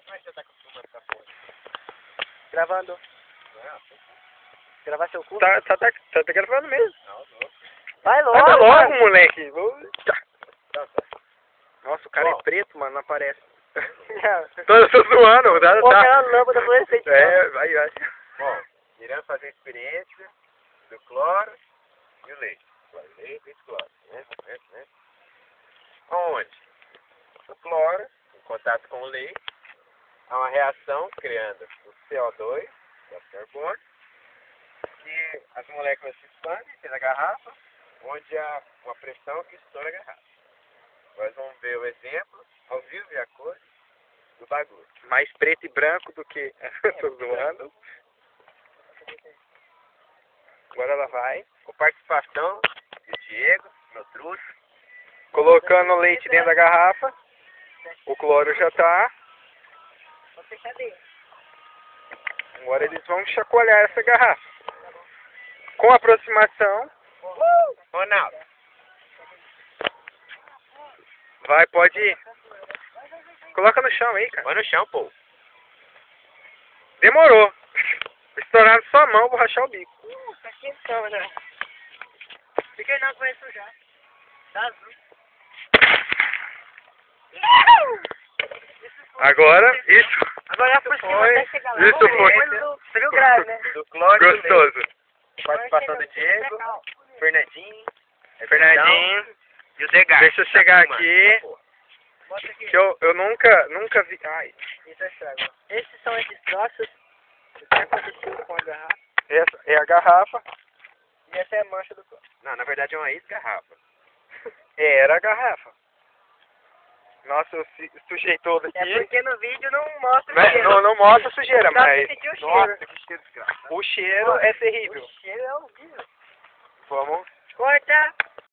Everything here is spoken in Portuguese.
Mas você tá acostumado com essa porra. Gravando. Gravar seu cu? Tá gravando mesmo. Vai logo. Anda logo, moleque. Tá. Nossa, o cara Bom. é preto, mano, não aparece. Tô zoando, dá. Pô, aquela lâmpada fluorescente. Vai. Bom, iremos fazer a experiência do cloro e o leite. Leite e cloro. Né? Onde? O cloro, em contato com o leite, há uma reação criando o CO2, o carbono, e as moléculas se expandem pela garrafa, onde há uma pressão que estoura a garrafa. Nós vamos ver o exemplo, ao vivo e a cor, do bagulho. Mais preto e branco do que... Tô zoando. Agora ela vai. Com participação de Diego, meu truque. Colocando o leite dentro da garrafa. O cloro já tá. Você cadê? Agora eles vão chacoalhar essa garrafa. Com aproximação. Ronaldo, Vai, pode ir. Coloca no chão aí, cara. põe no chão, pô. Demorou. Estourar na sua mão, vou rachar o bico. Tá quentão, né? Fiquei não com isso já. Tá azul. Agora, isso. Agora por cima Foi. até chegar lá. Isso foi. Você viu grave, né? Do cloro e do leite. Gostoso. Participação do Diego, Fernandinho, Fernandinho, e o Degar. deixa eu chegar Tá aqui. Bota aqui. Que eu nunca vi. Ai, Isso é estrago. Esses são esses troços que aconteceu com a garrafa. essa é a garrafa. E essa é a mancha do copo. Não, na verdade é uma ex-garrafa. Era a garrafa. Nossa, eu sujei todo aqui. É porque no vídeo não mostra o Mas cheiro. não mostra a sujeira, Dá pra mas sentir o cheiro. Nossa, que cheiro desgraçado. o cheiro é terrível. O cheiro é horrível. Vamos